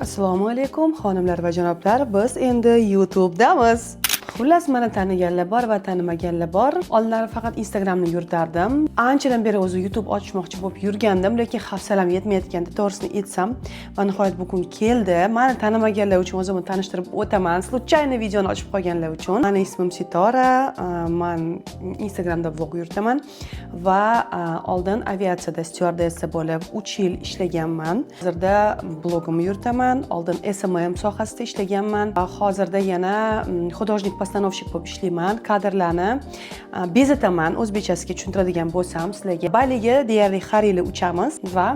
Assalomu alaykum xonimlar va janoblar, biz endi YouTube'damiz. Xullas, mana taniganlar bor va tanimaganlar bor. Oldinlari faqat Instagramni yuritardim. Anchadan beri o'zi YouTube ochmoqchi bo'lib yurgandim, lekin hafsalam yetmayotganda, to'g'risini aytsam, va nihoyat bu kun keldi. Meni tanimaganlar uchun o'zimni tanishtirib o'taman. Случайно videoni ochib qolganlar uchun. Meni ismim Sitora, men Instagramda vlog yuritaman va oldin aviatsiyada stewardessa bo'lib 3 yil ishlaganman. Hozirda blogimni yuritaman. Oldin SMM sohasida ishlaganman. Hozirda yana художник постановщик bo'lib ishlayman. Kadrlarni bezataman. O'zbekchasiga tushuntiradigan bo'lsam, sizlarga Baliga deyarli har yili uchamiz va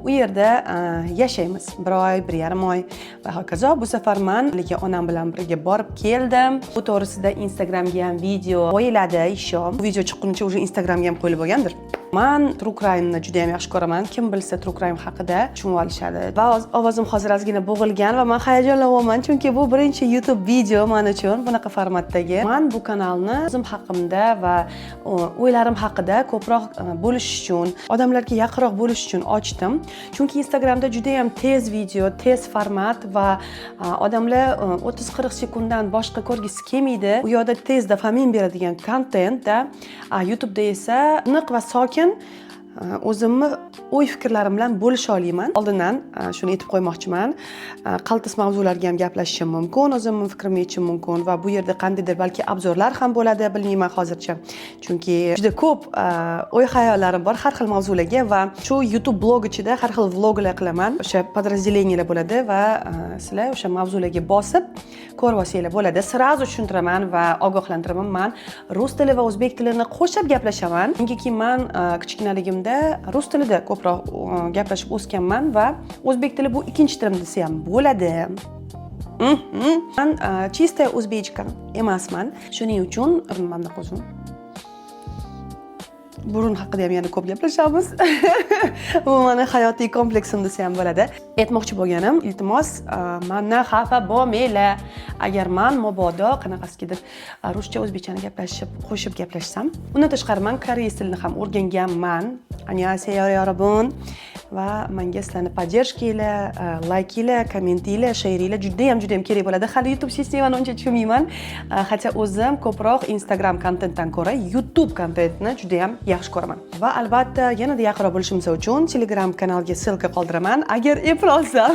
u yerda yashaymiz. 1 oy, 1,5 oy va hokazo. Bu safar men onam bilan birga borib keldim. Bu to'g'risida Instagramga ham video qo'yiladi ishom. Bu video chiqqunicha уже Instagramga ham qo'yilib bo'lgandir. Men True Crime'ni juda ham yaxshi ko'raman. Kim bilsa True Crime haqida tushunib olishadi. Va ovozim hozir ozgina bo'g'ilgan va men hayajonlanyapman, chunki bu birinchi YouTube video men uchun bunaqa formatdagi. Men bu kanalni o'zim haqimda va o'ylarim haqida ko'proq bo'lishish uchun, odamlarga yaqinroq bo'lish uchun ochdim. Chunki Instagramda juda ham tez video, tez format va odamlar 30-40 sekunddan boshqa ko'rgisi kelmaydi. U yoqda tez dopamin beradigan kontentda, YouTube'da esa aniq va sokin o'zimni o'y fikrlarim bilan bo'lisha olmayman. Oldindan shuni aytib qo'ymoqchiman. Qaltis mavzularga ham gaplashishim mumkin, o'zimning fikrimni aytishim mumkin va bu yerda qandaydir balki obzorlar ham bo'ladi, bilmayman hozircha. Chunki juda ko'p o'y hayollarim bor har xil mavzularga va shu YouTube blog ichida har xil vloglar qilaman. O'sha podrazdeleniyalar bo'ladi va sizlar o'sha mavzularga bosib ko'rib olsanglar bo'ladi. Sirazu tushuntiraman va ogohlantiraman. Men rus tili va o'zbek tilini qo'shib gaplashaman. Chunki men kichkinaligimda rus tilida ko'proq gaplashib o'sganman va o'zbek tili bu ikkinchi tilim desa ham bo'ladi. Men чистая o'zbekcha emasman. Shuning uchun mana o'zim burun haqida ham yana ko'p gaplashamiz. Bu meni hayotiy kompleksim desa ham bo'ladi. Aytmoqchi bo'lganim, iltimos, mendan xafa bo'lmanglar. Agar men mabodo qanaqasidir ruscha o'zbekchani qo'shib gaplashsam, undan tashqari men koreys tilini ham o'rganganman. Annyeonghaseyo yorobun va menga sizlarning podдержкanglar, laykinglar, kommentinglar, sheringlar juda ham kerak bo'ladi. Hali YouTube sistemani uncha tushunmayman. Hatto o'zim ko'proq Instagram kontentdan ko'ra YouTube kontentni juda ham yaxshi ko'raman. Va albatta yanada yaqinroq bo'lishimiz uchun Telegram kanalga ссылка qoldiraman. Agar eplolsam,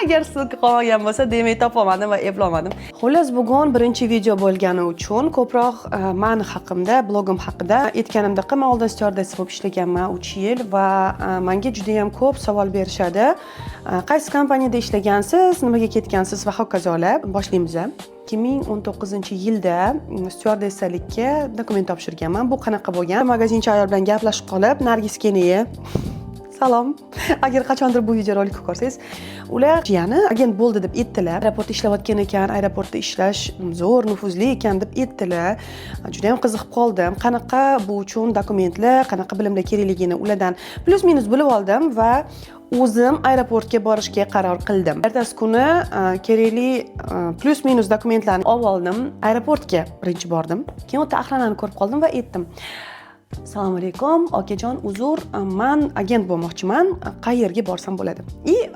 agar ссылка qolmagan bo'lsa, demak topolmadim va eplolmadim. Xullas, bugun birinchi video bo'lgani uchun ko'proq men haqimda, blogim haqida aytganimda, men oldin stewardess bo'lib ishlaganman 3 yil va menga juda ham ko'p savol berishadi. Qaysi kompaniyada ishlagansiz, nimaga ketgansiz va hokazolar. Boshlaymiz. 2019-yilda stewardessalikka dokument topshirganman. Bu qanaqa bo'lgan? Magazinchi ayol bilan gaplashib qolib, Nargis Keneye salom. Agar qachondir bu videorolikni ko'rsangiz, ular jiyani agent bo'ldi deb aytdilar. Aeroportda ishlayotgan ekan, aeroportda ishlash zo'r, nufuzli ekan deb aytdilar. Juda ham qiziqib qoldim. Qanaqa bu uchun dokumentlar, qanaqa bilimlar kerakligini ulardan plus-minus bilib oldim va o'zim aeroportga borishga qaror qildim. Ertasi kuni kerakli plus-minus dokumentlarni olib oldim. Aeroportga birinchi bordim. Keyin o'ta охранani ko'rib qoldim va aytdim: Assalomu alaykum, okajon, uzr, men agent bo'lmoqchiman. Qayerga borsam bo'ladi?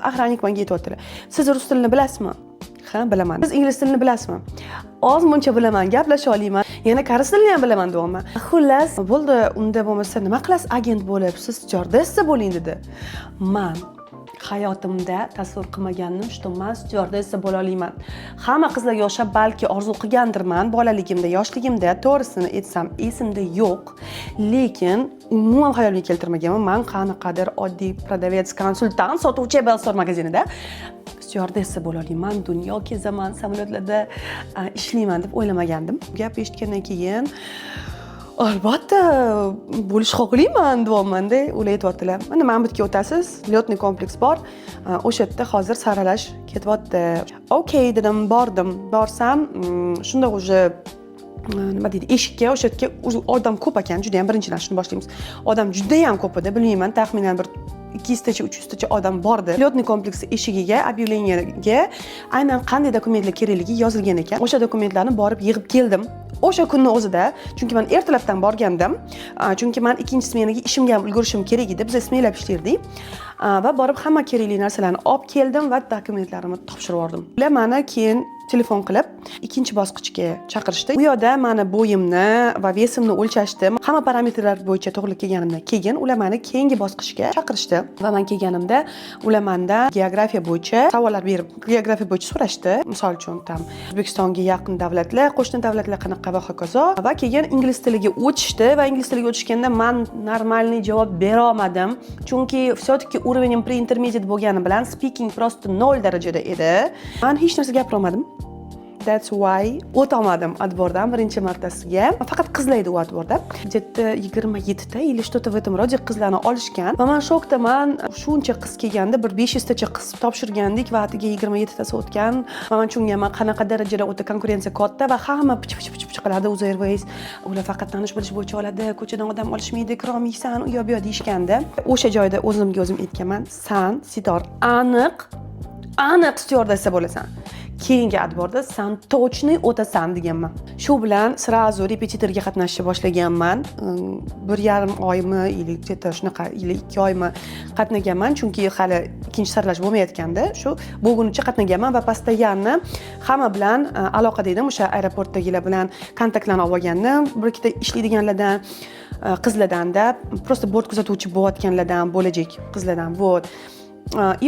Охранник menga aytibdilar. Siz rus tilini bilasizmi? Ha, bilaman. Siz ingliz tilini bilasizmi? Oz-muncha bilaman, gaplasha olaman. Yana koreys tilini ham bilaman deyapman. Xullas, bo'ldi, unda bo'lmasa nima qilasiz agent bo'lib? Siz stewardessa bo'ling dedi. Men hayotimda tasavvur qilmagandim, что men stewardessa bo'la olaman. Hamma qizlarga o'xshab balki orzu qilgandirman bolaligimda, yoshligimda, to'g'risini aytsam esimda yo'q, lekin umuman hayolimga keltirmaganman. Men qanaqadir oddiy prodavets, konsultant, sotuvchi Belstor magazinida stewardessa bo'la olaman, dunyo kezaman, samolyotlarda ishlayman deb o'ylamagandim. Gap eshitgandan keyin albatta bo'lish xohlayman deyapman-da. Ular aytibdilar, mana men bitga o'tasiz, lyotniy kompleks bor. O'sha yerda hozir saralash ketyapti. Okay dedim, bordim. Borsam, shunda уже nima deydi, eshikka o'sha yerga odam ko'p ekan, juda ham birinchidan shuni boshlaymiz. Odam juda ham ko'p edi, bilmayman, taxminan bir 200 tacha 300 tacha odam bordi. Lyotniy kompleksi eshigiga, ob'явлениyaga aynan qanday dokumentlar kerakligi yozilgan ekan. O'sha dokumentlarni borib yig'ib keldim. O'sha kunni o'zida, chunki men ertalabdan borgandim, chunki men ikkinchi smenaga ishimga ham ulgurishim kerak edi. Biz smenalab ishlardik. Va borib hamma kerakli narsalarni olib keldim va dokumentlarimni topshirib yubordim. Ular meni keyin telefon qilib ikkinchi bosqichga chaqirishdi. Bu yerda meni bo'yimni va vesimni o'lchashdi. Hamma parametrlar bo'yicha to'g'ri kelganimdan keyin ular meni keyingi bosqichga chaqirishdi. Va men kelganimda ular mendan geografiya bo'yicha savollar berib, geografiya bo'yicha so'rashdi. Misol uchun, O'zbekistonga yaqin davlatlar, qo'shni davlatlar qanaqa va hokazo. Va keyin ingliz tiliga o'tishdi va ingliz tiliga o'tishganda men normalniy javob bera olmadim. Chunki все-таки уровень pre-intermediate bo'lgani bilan speaking просто 0 darajada edi. Men hech narsa gapira olmadim. That's why o'tolmadim отборdan birinchi martasiga. Faqat qizlar edi u отборda. Где-то 27 ta или что-то в этом роде qizlarni olishgan. Va men shokdaman. Shuncha qiz kelganda bir 500 tacha qiz topshirgandik va atiga 27 tasi o'tgan. Va men tushunganman qanaqa darajada o'ta konkurensiya katta va hamma pich qiladi Uz Airways. Ular faqat tanish bilish bo'yicha oladi. Ko'chadan odam olishmaydi, kirolmaysan, u yoq bu yoq deyishganda. O'sha joyda o'zimga o'zim aytganman, san Sidor aniq styuardessa bo'lasan. Keyingi adborda san точный o'tasan deganman. Shu bilan srazu repetitorga qatnashishni boshlaganman. 1,5 oymi, или где-то shunaqa, или 2 oymi qatnaganman, chunki hali ikkinchi saralash bo'lmayotganda, shu bo'lgunicha qatnaganman va постоянно hamma bilan aloqada edim. O'sha aeroportdagilar bilan kontaktlarni olgandim. Bir ikkita ishlaydiganlardan, qizlardanda, просто bort kuzatuvchi bo'layotganlardan, bo'lajak qizlardan, вот.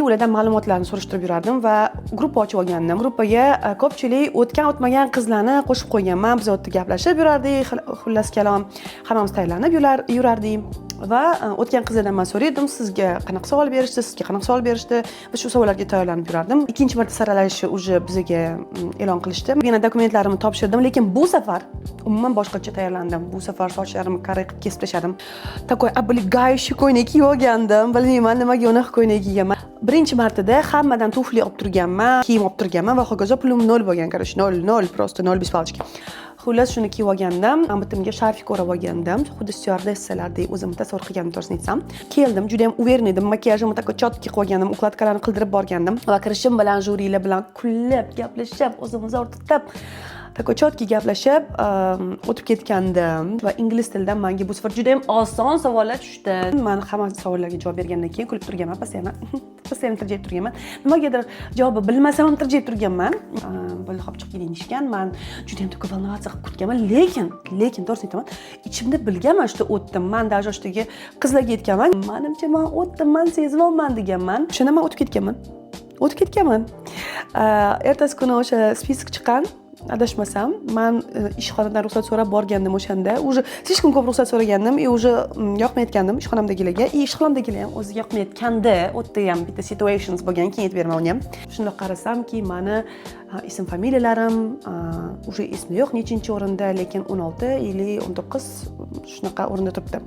Ulardan ma'lumotlarni so'rashtirib yurardim va gruppa ochib olgandim. Gruppaga ko'pchilik o'tgan o'tmagan qizlarni qo'shib qo'yganman. Biz o'tda gaplashib yurardik, xullas kalom, hammamiz tayyorlanib yurardik. Va o'tgan qizlardan men so'radim, sizga qanaqa savol berishdi, sizga qanaqa savol berishdi va shu savollarga tayyorlanib yurardim. Ikkinchi marta saralashni уже bizga e'lon qilishdi. Yana dokumentlarimni topshirdim, lekin bu safar umuman boshqacha tayyorlandim. Bu safar sochlarimni qari qilib kesib tashladim. Такой облегающий ko'ylak kiyib olgandim. Bilmayman nimaga unaqa ko'ylak kiyganman. Birinchi martada hammadan tufli olib turganman, kiyim olib turganman va hokazo pulim 0 bo'lgan, короче, 0, просто 0 без палочки. Xullas shuni kiyib olgandim, bitimga sharfik o'rab olgandim, xuddi styuardessalardek o'zimni tasavvur qilganim to'g'risini aytsam. Keldim, juda ham uверен edim, makiyajimni tako chotki qilib olgandim, ukladkalarni qildirib borgandim va kirishim bilan jurilar bilan kullab, gaplashib, o'zimizni o'rtatib tako chotki gaplashib o'tib ketgandim va ingliz tilidan menga bu safar juda ham oson savollar tushdi. Men hamma savollarga javob bergandan keyin kulib turganman, pasayam tirjayib turganman. Nimagadir javobi bilmasam ham tirjayib turganman. Bo'ldi, hop chiqib keling deyishgan. Men juda ham taka volnovatsiya qilib kutganman, lekin to'g'risini aytaman, ichimda bilganman что o'tdim. Men даже o'shdagi qizlarga aytganman, menimcha men o'tdim, men sezib olman deganman. Shunda men o'tib ketganman. Ertasi kuni o'sha spisk chiqqan. Adashmasam, men ishxonadan ruxsat so'rab borgandim o'shanda. Уже слишком ko'p ruxsat so'ragandim, уже yoqmayotgandim ishxonamdagilarga. Ishxonamdagilar ham o'zi yoqmayotganda, o'tda ham bitta situations bo'lgan, keyin aytib beraman uni ham. Shunda qarasamki, meni ism familiyalarim уже esimda yo'q, nechinchi o'rinda, lekin 16 или 19 shunaqa o'rinda turibdi.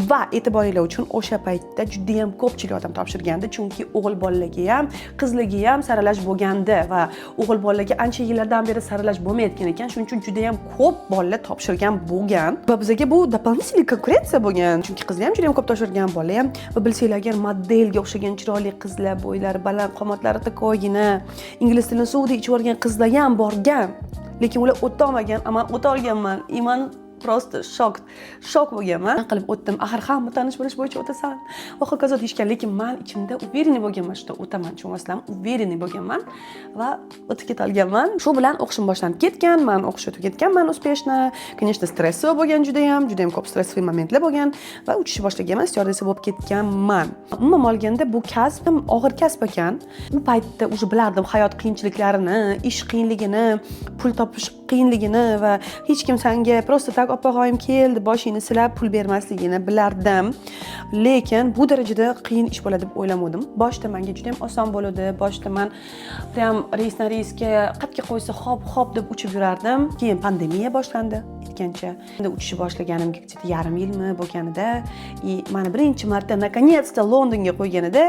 Va e'tiboringlar uchun o'sha paytda juda ham ko'pchilik odam topshirgandi, chunki o'g'il bolalarga ham, qizlarga ham saralash bo'lgandi va o'g'il bolalarga ancha yillardan beri saralash bo'lmayotgan ekan, shuning uchun juda ham ko'p bolalar topshirgan bo'lgan va bizga bu дополнительный konkurensiya bo'lgan, chunki qizlar ham juda ham ko'p topshirgan, bola ham. Va bilsanglar, agar modelga o'xshagan chiroyli qizlar, bo'ylari baland, qomatlari takoyina, ingliz tilini suvda ichib o'rgan qizlar ham borgan, lekin ular o'ta olmagan, ammo o'ta olganman. Iman просто shok bo'lganman. Qilib o'tdim. Axir hamma tanish bilish bo'yicha o'tasan. Va hokazo deyishgan, lekin men ichimda uверенный bo'lganman, что o'taman, tushunasizlarmi? Uверенный bo'lganman va o'tib keta olganman. Shu bilan o'qishim boshlanib ketgan. Men o'qish o'tib ketganman uspешно. Конечно, stressiy bo'lgan, juda ham ko'p stressiy momentlar bo'lgan va uchishni boshlaganman, styuardessa bo'lib ketganman. Umuman olganda bu kasb ham og'ir kasb ekan. U paytda уже bilardim hayot qiyinchiliklarini, ish qiyinligini, pul topish qiyinligini va hech kim senga просто tak opog'oyim keldi, boshingni silab pul bermasligini bilardim. Lekin bu darajada qiyin ish bo'ladi deb o'ylamadim. Boshda menga juda ham oson bo'ldi. Boshda men prям reysdan reysga qatga qo'ysa hop deb uchib yurardim. Keyin pandemiya boshlandi. Aytgancha, endi uchishni boshlaganimga где-то yarim yilmi bo'lganida, meni birinchi marta наконец-то Londonga qo'yganida,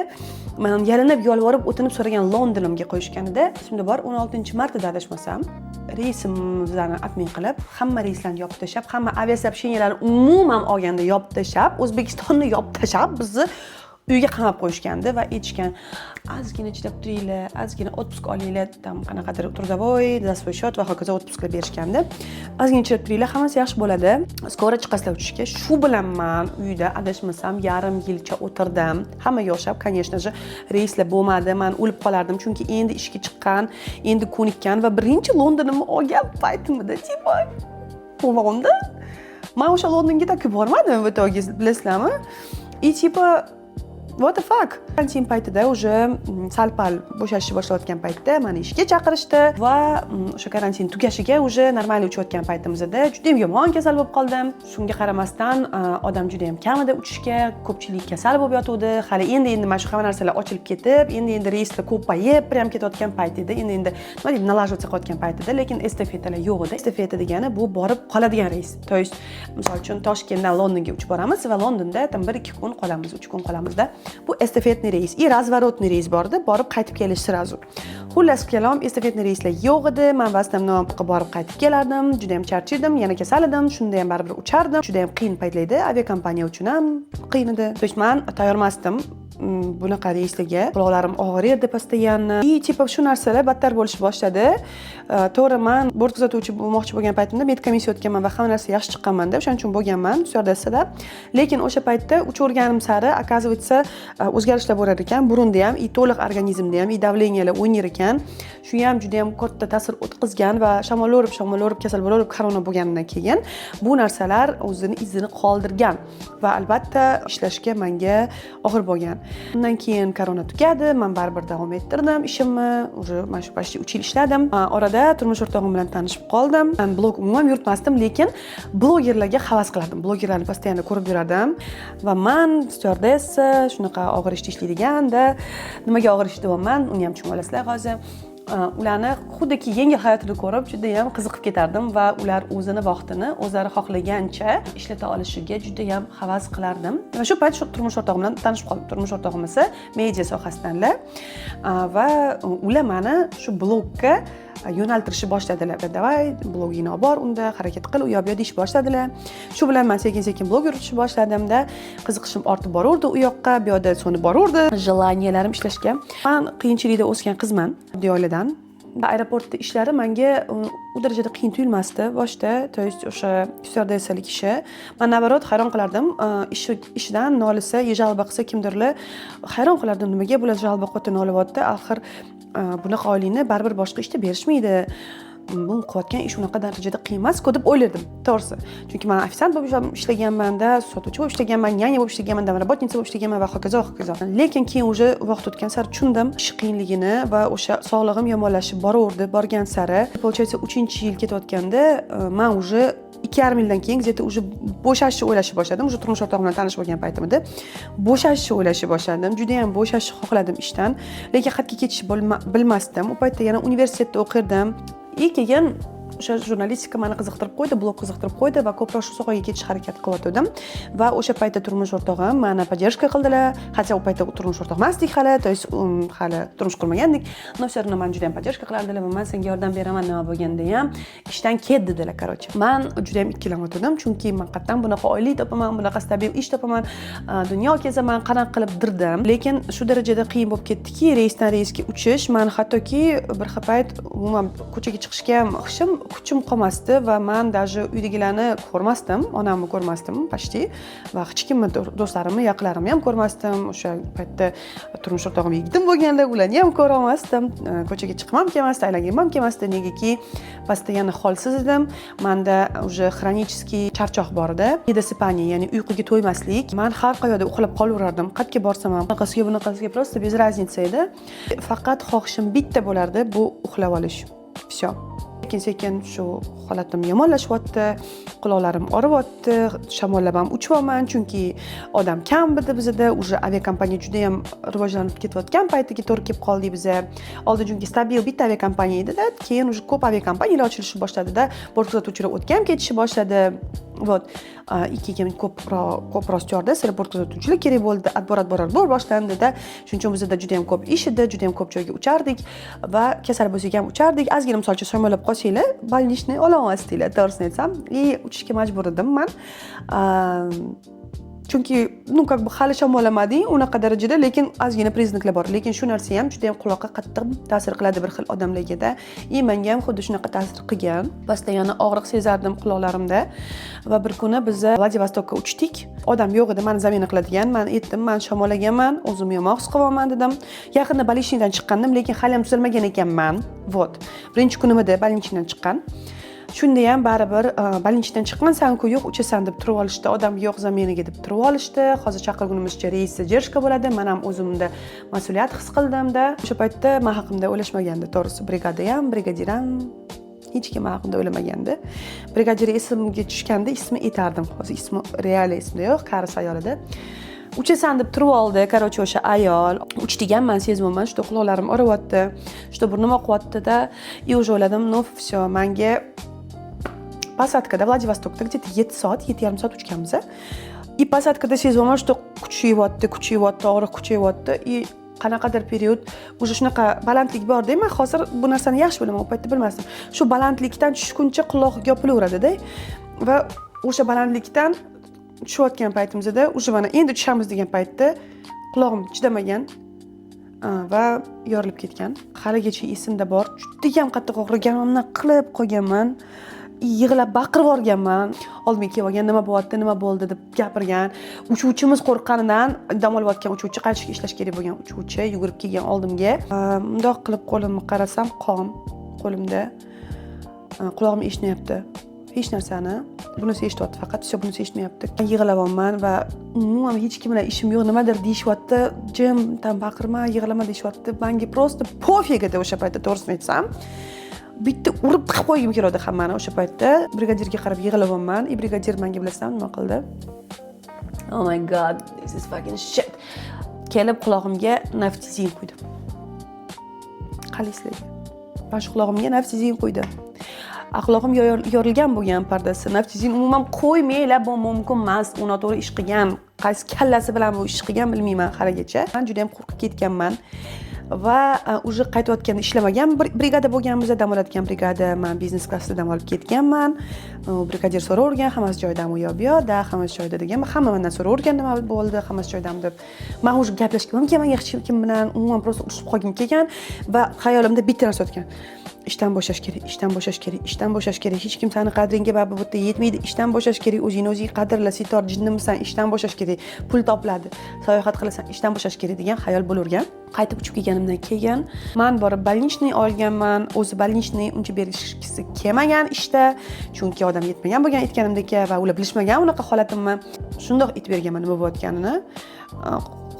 men yalinib, yolvorib, o'tinib so'ragan Londonimga qo'yishganida, esimda bor, 16-martada adashmasam, reysimlarni admin qilib, hamma reyslarni yopib tashlab, hamma aviasopsheniylarni umuman olganda yopib tashlab, O'zbekistonni yopib tashlab, bizni uyga qamab qo'yishgandi va aytishgan, ozgina chidab turinglar, ozgina отпуск olinglar, там qanaqadir трудовой, за свой счет va hokazo отпускlar berishgandi. Ozgina chidab turinglar, hammasi yaxshi bo'ladi. Skoro chiqasizlar uchishga. Shu bilan men uyda adashmasam yarim yilcha o'tirdim. Hammaga o'xshab, конечно же, reyslar bo'lmadi. Men o'lib qolardim, chunki endi ishga chiqqan, endi ko'nikkan va birinchi Londonimni olgan paytimda, tipo London. Men o'sha Londonga takib bormadim, bu to'g'ri bilasizlarmi? И типа what the fuck? Karantin paytida уже sal-pal bo'shashib boshlayotgan paytda meni ishga chaqirishdi va o'sha karantin tugashiga уже normal uchayotgan paytimizda juda ham yomon kasal bo'lib qoldim. Shunga qaramasdan odam juda ham kam edi uchishga, ko'pchilik kasal bo'lib yotuvdi. Hali endi mana shu hamma narsalar ochilib ketib, endi reyslar ko'payib, prям ketayotgan payt edi. Endi nima deydi, налаживаться qilayotgan payt edi, lekin estafetalar yo'q edi. Estafeta degani bu borib qoladigan reys. То есть, misol uchun Toshkentdan Londonga uchib boramiz va Londonda tam 1-2 kun qolamiz, 3 kun qolamizda. Bu estafetniy reys, и разворотный reys bor edi, borib qaytib kelish sразу. Xullas kalom, estafetniy reyslar yo'q edi. Men vastamdan borib qaytib kelardim, juda ham charchadim, yana kasal edim, shunda ham baribir uchardim. Juda ham qiyin paytlarda aviakompaniya uchun ham qiyin edi. То есть, men tayyormasdim bunaqa reyslarga. Quloqlarim og'riydi постоянно. И типа shu narsalar battar bo'lishni boshladi. To'g'ri, men bort kuzatuvchi bo'lmoqchi bo'lgan paytimda medkomissiya o'tganman va hamma narsa yaxshi chiqqanman deb, o'shaning uchun bo'lganman stюардессада. Lekin o'sha paytda uchaverganim sari, оказывается, o'zgarishlar bo'lar ekan. Burunda ham, и to'liq organizmda ham, и давлениyalar o'ynar ekan. Shu ham juda ham katta ta'sir o'tkazgan va shamol-o'rib kasal bo'lib korona bo'lganidan keyin bu narsalar o'zini izini qoldirgan va albatta ishlashga menga og'ir bo'lgan. Undan keyin korona tugadi, men baribir davom ettirdim ishimni. Уже mana shu почти 3 yil ishladim. Orada turmush o'rtog'im bilan tanishib qoldim. Men blog umuman yuritmasdim, lekin blogerlarga havas qilardim. Blogerlarni постоянно ko'rib yurardim va men stюардесса shunaqa og'ir ishda ishlaydiganda, nimaga og'ir ish deyapman, uni ham tushunib olasizlar hozir. Ularni xuddiki yengil hayotini ko'rib juda ham qiziqib ketardim va ular o'zini vaqtini o'zlari xohlagancha ishlata olishiga juda ham havas qilardim. Va shu payt turmush o'rtog'im bilan tanishib qoldim. Turmush o'rtog'im esa media sohasidanlar va ular meni shu blogga yo'naltirishni boshladilar. Davay, blogingni olib bor, unda harakat qil, u yoq-bu yoq deyish boshladilar. Shu bilan men sekin-sekin blog yuritishni boshladim-da, qiziqishim ortib boraverdi u yoqqa, bu yoqda so'nib boraverdi. Jelaniyalar ishlashga. Men qiyinchilikda o'sgan qizman, oiladan. Aeroportda ishlari menga u darajada qiyin tuyulmasdi boshda, to есть o'sha stюардессalik ishi. Men navarot hayron qilardim, ishidan nolisa, jalba qilsa kimdirlar hayron qilardim, nimaga bular jalba qilib nolyapti, axir bunaqa oylikni baribir boshqa ishda berishmaydi. Bu qilayotgan ish unaqa darajada qiyin emas-ku deb o'yladim, to'g'risi. Chunki men ofisant bo'lib ishlaganman-da, sotuvchi bo'lib ishlaganman, nyanya bo'lib ishlaganman, домработница bo'lib ishlaganman va hokazo. Lekin keyin уже vaqt o'tgan sari tushundim ish qiyinligini va o'sha sog'lig'im yomonlashib boraverdi, borgan sari. Получается, 3-yil ketayotganda men уже 2,5 yildan keyin где-то уже bo'shashni o'ylashni boshladim. Уже turmush o'rtog'im bilan tanishib bo'lgan paytimda bo'shashni o'ylashni boshladim. Juda ham bo'shashni xohladim ishdan, lekin qayerga ketishni bilmasdim. U paytda yana universitetda o'qirdim. Keyin o'sha jurnalistika meni qiziqtirib qo'ydi, blog qiziqtirib qo'ydi va ko'proq shu sohaga ketish harakat qilyotgandim. Va o'sha paytda turmush o'rtog'im meni поддержка qildilar. Hatto u paytda turmush o'rtoq emasdik hali, to есть hali turmush qurmagandik. Но все равно meni juda ham поддержка qilardilar va men senga yordam beraman nima bo'lganda ham ishdan ket dedilar, короче. Men juda ham ikkilangandim, chunki men qatdan bunaqa oylik topaman, bunaqa stabil ish topaman, dunyo kezaman, qanaqa qilib dirdim. Lekin shu darajada qiyin bo'lib ketdiki, reysdan reysga uchish, men hattoki bir payt umuman ko'chaga chiqishga ham kuchim qolmasdi va men даже uydagilarni ko'rmasdim, onamni ko'rmasdim почти va hech kimni, do'stlarimni, yaqinlarimni ham ko'rmasdim. O'sha paytda turmush o'rtog'im yigitim bo'lganda ularni ham ko'ra olmasdim. Ko'chaga chiqmam kelmasdi, aylanganim kelmasdi, negaki постоянно holsiz edim. Menda уже xronический charchoq bor edi, недосыпание, ya'ni uyquga to'ymaslik. Men har qayerda uxlab qolaverardim. Qayerga borsam ham, bunaqasiga просто без разницы edi. Faqat xohishim bitta bo'lardi, bu uxlab olish. Всё. Sekin shu holatim yomonlashyapti, quloqlarim og'riyapti, shamollab ham uchyapman, chunki odam kam edi bizda, уже aviakompaniya juda ham rivojlanib ketayotgan paytiga to'g'ri kelib qoldik biza. Oldin chunki stabil bitta aviakompaniya edi-da, keyin уже ko'p aviakompaniyalar ochilishni boshladi-da, bort kuzatuvchilar o'tgan ketishni boshladi. Вот, keyin ko'proq stюардесса, bort kuzatuvchilar kerak bo'ldi, отбор boshlandi-da. Shuning uchun bizda juda ham ko'p ish edi, juda ham ko'p joyga uchardik va kasal bo'lsak ham uchardik. Ozgina misolcha shamollab qolsanglar, больничный ola olmasdinglar, to'g'risini aytsam. Uchishga majbur edim men. chunki ну как бы hali shamollamading unaqa darajada, lekin ozgina priznaklar bor. Lekin shu narsa ham juda ham quloqqa qattiq ta'sir qiladi bir xil odamlarga-da. Menga ham xuddi shunaqa ta'sir qilgan. Postoyanno og'riq sezardim quloqlarimda va bir kuni biz Vladivostokka uchdik. Odam yo'q edi, meni zamina qiladigan. Men aytdim, men shamollaganman, o'zimni yomon his qilyapman dedim. Yaqinda больничныйdan chiqqandim, lekin hali ham tuzalmagan ekanman. Вот. Birinchi kunimda больничныйdan chiqqan. Shunda ham baribir больничныйdan chiqqansan-ku, yo'q, uchasan deb turib olishdi. Odam yo'q, zaminaga deb turib olishdi. Hozir chaqirgunimizcha reys задержка bo'ladi. Men ham o'zimda mas'uliyat his qildim-da. O'sha paytda men haqimda o'ylashmagandi, to'g'risi. Brigada ham, brigadir ham hech kim haqida o'ylamagandi. Brigadir esimga tushganda ismi aytardim. Hozir ismi real ismi yo'q, qaris ayol edi. Uchasan deb turib oldi. Короче, o'sha ayol uchdigan, men sezmayman, shu quloqlarim o'rayapti, shu burnima oqyapti-da. И уже o'yladim, ну всё, menga Pasatkada Vladivostokda где-то 7 soat, 7,5 soat uchganmiz. И pasatkada sezmayman, shu kuchayyapti, og'riq kuchayyapti. И qanaqadir period уже shunaqa balandlik bor-da, men hozir bu narsani yaxshi bilaman, u paytda bilmasdim. Shu balandlikdan tushguncha quloq yopilaveradi-da. Va o'sha balandlikdan tushayotgan paytimizda, уже mana endi tushamiz degan paytda quloqim chidamagan va yorilib ketgan. Haligacha esimda bor. Juda ham qattiq og'riganimni qilib qolganman. Yig'lab baqirib yuborganman. Oldimga kelib olgan, nima bo'lyapti, nima bo'ldi deb gapirgan. Uchuvchimiz qo'rqqanidan dam olayotgan uchuvchi, qaytishga ishlash kerak bo'lgan uchuvchi yugurib kelgan oldimga. Bundoq qilib qo'limni qarasam, qon qo'limda. Quloqim eshitmayapti. Hech narsani. Bunisi eshityapti faqat, bunisi eshitmayapti. Yig'layapman va umuman hech kim bilan ishim yo'q, nimadir deyishyapti. Jimdan baqirma, yig'lama deyishyapti. Menga просто pofig edi o'sha paytda, to'g'risini aytsam. Bitta urib tiqib qo'ygim keladi hammani o'sha paytda. Brigadirga qarab yig'layapman. Brigadir menga bilasan nima qildi? Oh my god, this is fucking shit. Kelib quloqimga naftizin qo'ydi. Qalislarga. Mana shu quloqimga naftizin qo'ydi. Quloqim yorilgan bo'lgan pardasi. Naftizin umuman qo'ymanglar, bu mumkin emas. U noto'g'ri ish qilgan. Qaysi kallasi bilan bu ish qilgan bilmayman haligacha. Men juda ham qo'rqib ketganman. Va уже qaytayotganda ishlamagan brigada bo'lganmiz, dam olayotgan brigada. Men biznes klassda dam olib ketganman. Brigadir so'ravergan, hammasi joyidami yo'q-yo'q, hammasi joyida degan. Hamma mendan so'ravergan, nima bo'ldi, hammasi joyidami deb. Men уже gaplashib kelmagan, hech kim bilan umuman просто usib qolgim kelgan va xayolimda bitta narsa o'tgan. ishdan bo'shash kerak, ishdan bo'shash kerak, ishdan bo'shash kerak. Hech kim seni qadringga baribir bu yerda yetmaydi. Ishdan bo'shash kerak. O'zingni o'zing qadrla, setor jinnimisan, ishdan bo'shash kerak. Pul topiladi. Sayohat qilasan, ishdan bo'shash kerak degan xayol bo'lavergan. Qaytib uchib kelganimdan keyin men borib больничный olganman. O'zi больничный uncha berishkisi kelmagan ishda, chunki odam yetmagan bo'lgan aytganimdek va ular bilishmagan unaqa holatimni. Shundoq aytib berganman nima bo'layotganini.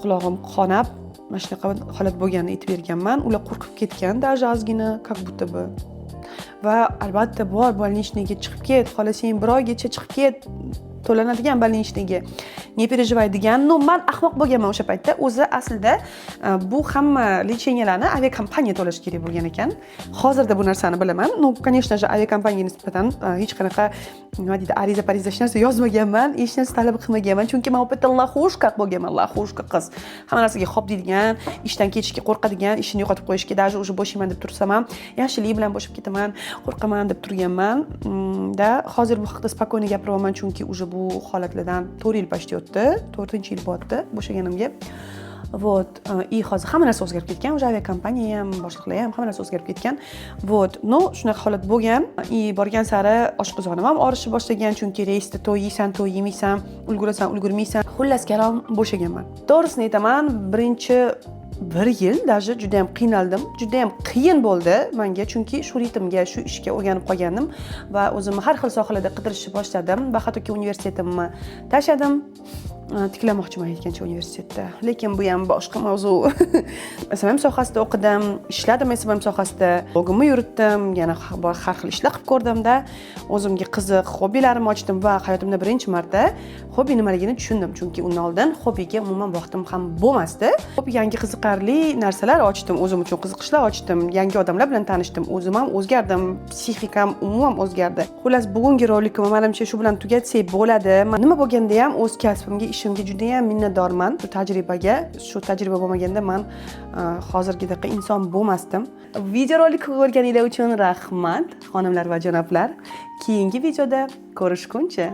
Qulog'im qonab mana shunaqa holat bo'lganini aytib berganman. Ular qo'rqib ketgan, даже ozgina, как будто бы. Va albatta bor больничныйga chiqib ket, xohlasang bir oygacha chiqib ket, to'lanadigan больничныйga. Ne переживай degan. No, men ahmoq bo'lganman o'sha paytda. O'zi aslida bu hamma lecheniyalarni aviakompaniya to'lash kerak bo'lgan ekan. Hozirda bu narsani bilaman. No, конечно же, aviakompaniyaga nisbatan hech qanaqa nima deydi, ariza hech narsa yozmaganman, hech narsa talab qilmaganman, chunki men u paytda laxushka bo'lganman, laxushka qiz. Hamma narsaga xo'p deydigan, ishdan ketishga qo'rqadigan, ishini yo'qotib qo'yishga, даже уже bo'shayman deb tursam ham, yaxshilik bilan bo'shab ketaman, qo'rqaman deb turganman. Da hozir bu haqda spokойно gapiryapman, chunki уже bu holatlardan 4 yil pashti o'tdi, 4-yil bo'ldi bo'shaganimga. Вот, и hozir hamma narsa o'zgarib ketgan, o'sha aviakompaniya ham, boshliqlar ham hamma narsa o'zgarib ketgan. Вот, no, shunaqa holat bo'lgan. И borgan sari oshqozonim ham og'rishib boshlagan, chunki reysda to'y yeysan, to'y yemaysan, ulgurasan, ulgurmaysan. Xullas kalom bo'shaganman. To'g'risini aytaman, birinchi 1 yil даже juda ham qiynaldim. Juda ham qiyin bo'ldi menga, chunki shu ritmga, shu ishga o'rganib qolgandim va o'zimni har xil sohalarda qidirishni boshladim va hattoki universitetimni tashladim. Tiklamoqchiman aytgancha universitetda. Lekin bu ham boshqa mavzu. SMM sohasida o'qidim, ishladim SMM sohasida. Blogimni yuritdim, yana har xil ishlar qilib ko'rdimda. O'zimga qiziq hobbilarimni ochdim va hayotimda birinchi marta hobbi nimaligini tushundim, chunki undan oldin hobbiga umuman vaqtim ham bo'lmasdi. Ko'p yangi qiziqarli narsalar ochdim, o'zim uchun qiziqishlar ochdim, yangi odamlar bilan tanishdim, o'zim ham o'zgardim, psixikam umuman o'zgardi. Xullas, bugungi rolikni menimcha shu bilan tugatsak bo'ladi. Nima bo'lganda ham o'z kasbimga, ishimga juda ham minnatdorman. Bu tajribaga, shu tajriba bo'lmaganda men hozirgidek inson bo'lmasdim. Videorolikni ko'rganinglar uchun rahmat, xonimlar va janoblar. Keyingi videoda ko'rishguncha